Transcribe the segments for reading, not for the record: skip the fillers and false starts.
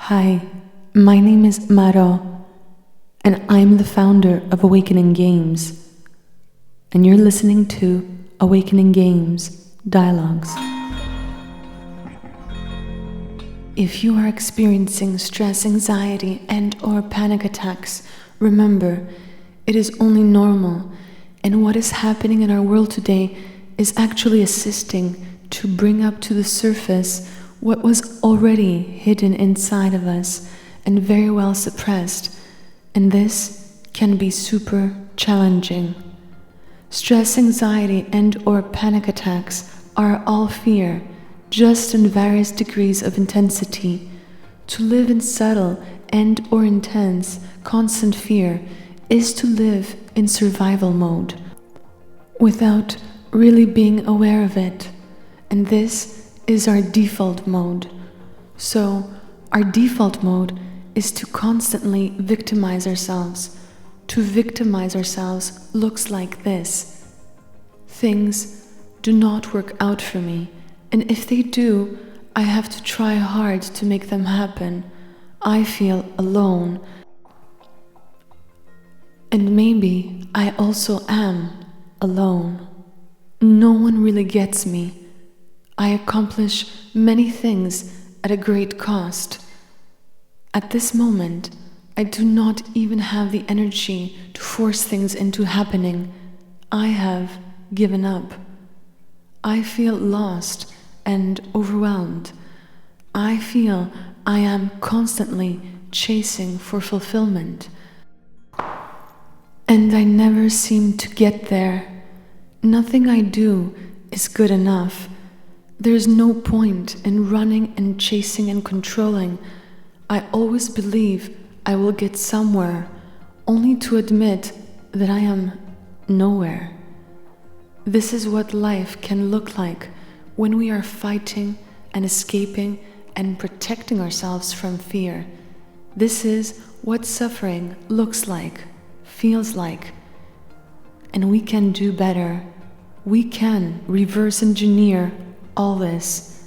Hi, my name is Maru, and I'm the founder of Awakening Games, and you're listening to Awakening Games Dialogues. If you are experiencing stress, anxiety, and/or panic attacks, remember, it is only normal, and what is happening in our world today is actually assisting to bring up to the surface what was already hidden inside of us and very well suppressed, and this can be super challenging. Stress, anxiety, and/or panic attacks are all fear, just in various degrees of intensity. To live in subtle and/or intense, constant fear is to live in survival mode, without really being aware of it, and this is our default mode. So, our default mode is to constantly victimize ourselves. To victimize ourselves looks like this: things do not work out for me, and if they do, I have to try hard to make them happen. I feel alone. And maybe I also am alone. No one really gets me. I accomplish many things at a great cost. At this moment, I do not even have the energy to force things into happening. I have given up. I feel lost and overwhelmed. I feel I am constantly chasing for fulfillment. And I never seem to get there. Nothing I do is good enough. There's no point in running and chasing and controlling. I always believe I will get somewhere, only to admit that I am nowhere. This is what life can look like when we are fighting and escaping and protecting ourselves from fear. This is what suffering looks like, feels like. And we can do better. We can reverse engineer all this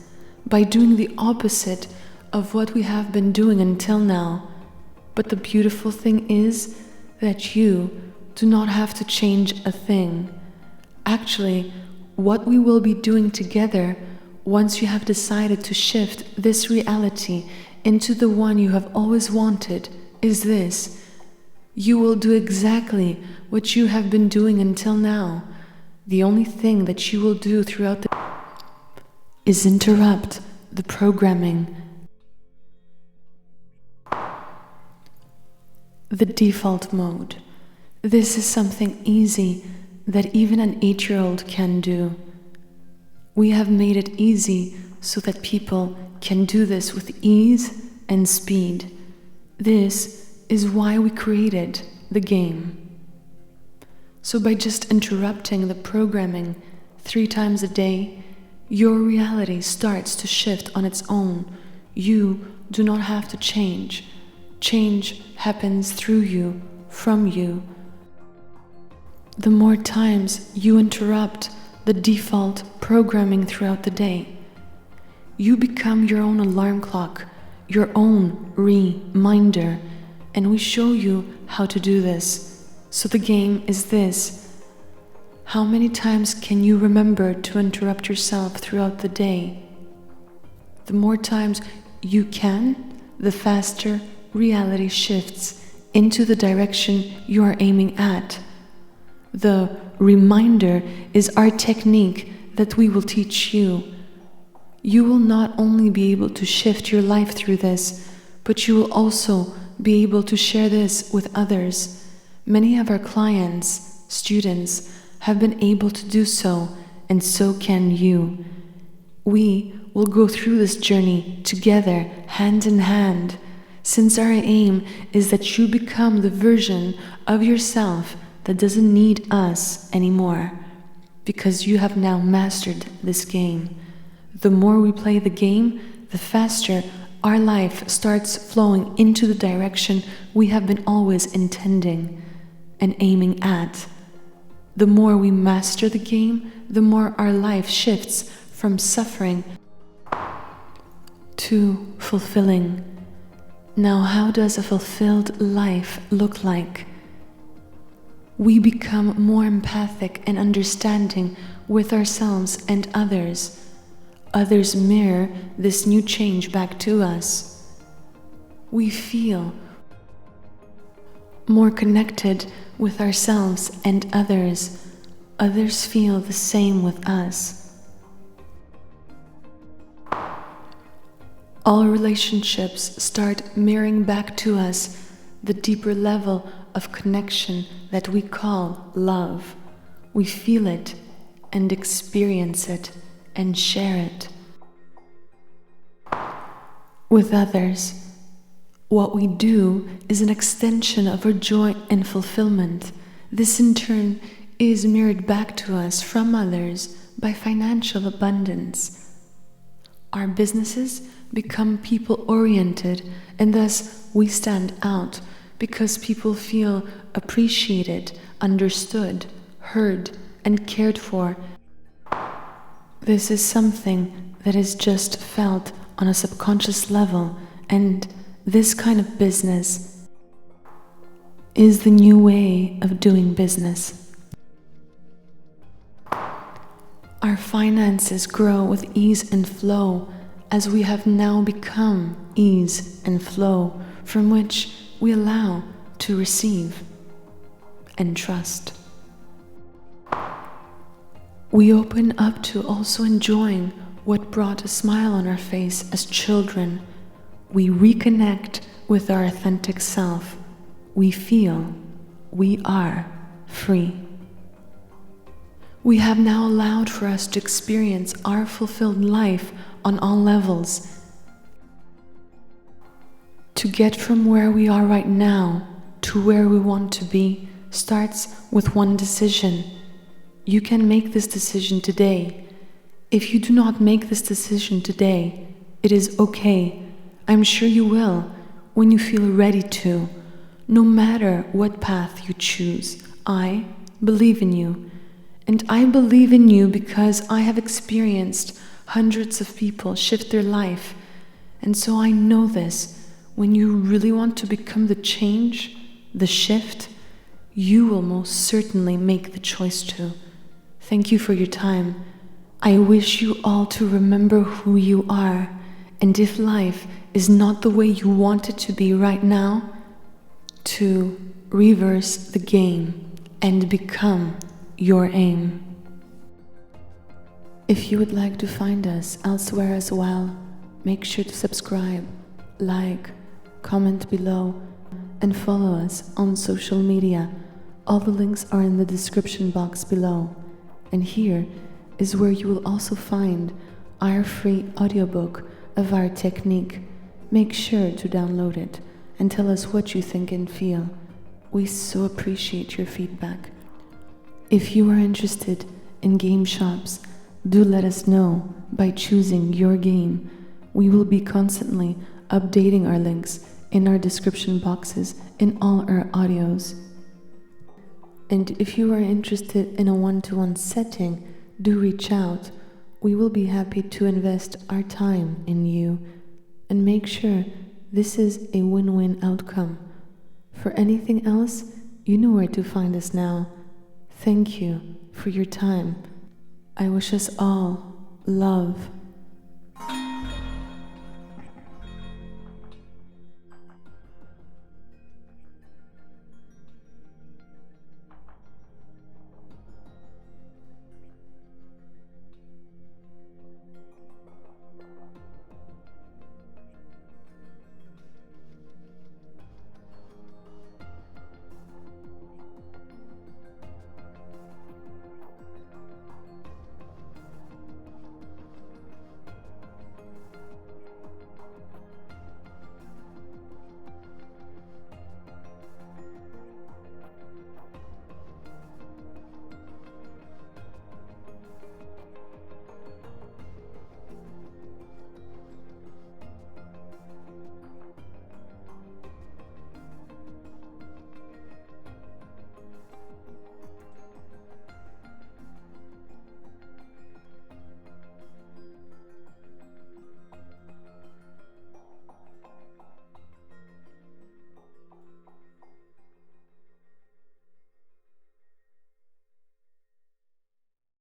by doing the opposite of what we have been doing until now. But the beautiful thing is that you do not have to change a thing. Actually, what we will be doing together, once you have decided to shift this reality into the one you have always wanted, is this: you will do exactly what you have been doing until now. The only thing that you will do throughout the is interrupt the programming. The default mode. This is something easy that even an 8-year-old can do. We have made it easy so that people can do this with ease and speed. This is why we created the game. So by just interrupting the programming 3 times a day, your reality starts to shift on its own. You do not have to change. Change happens through you, from you. The more times you interrupt the default programming throughout the day, you become your own alarm clock, your own reminder, and we show you how to do this. So the game is this: how many times can you remember to interrupt yourself throughout the day? The more times you can, the faster reality shifts into the direction you are aiming at. The reminder is our technique that we will teach you. You will not only be able to shift your life through this, but you will also be able to share this with others. Many of our clients, students, have been able to do so, and so can you. We will go through this journey together, hand in hand, since our aim is that you become the version of yourself that doesn't need us anymore, because you have now mastered this game. The more we play the game, the faster our life starts flowing into the direction we have been always intending and aiming at. The more we master the game, the more our life shifts from suffering to fulfilling. Now, how does a fulfilled life look like? We become more empathic and understanding with ourselves and others. Others mirror this new change back to us. We feel more connected with ourselves and others. Others feel the same with us. All relationships start mirroring back to us the deeper level of connection that we call love. We feel it and experience it and share it with others. What we do is an extension of our joy and fulfillment. This in turn is mirrored back to us from others by financial abundance. Our businesses become people-oriented, and thus we stand out because people feel appreciated, understood, heard, and cared for. This is something that is just felt on a subconscious level, and this kind of business is the new way of doing business. Our finances grow with ease and flow as we have now become ease and flow from which we allow to receive and trust. We open up to also enjoying what brought a smile on our face as children. We reconnect with our authentic self. We feel we are free. We have now allowed for us to experience our fulfilled life on all levels. To get from where we are right now to where we want to be starts with one decision. You can make this decision today. If you do not make this decision today, it is okay. I'm sure you will when you feel ready to. No matter what path you choose, I believe in you. And I believe in you because I have experienced hundreds of people shift their life. And so I know this. When you really want to become the change, the shift, you will most certainly make the choice to. Thank you for your time. I wish you all to remember who you are. And if life is not the way you want it to be right now, to reverse the game and become your aim. If you would like to find us elsewhere as well, make sure to subscribe, like, comment below, and follow us on social media. All the links are in the description box below. And here is where you will also find our free audiobook of our technique. Make sure to download it and tell us what you think and feel. We so appreciate your feedback. If you are interested in game shops, do let us know by choosing your game. We will be constantly updating our links in our description boxes in all our audios. And if you are interested in a one-to-one setting, do reach out. We will be happy to invest our time in you and make sure this is a win-win outcome. For anything else, you know where to find us now. Thank you for your time. I wish us all love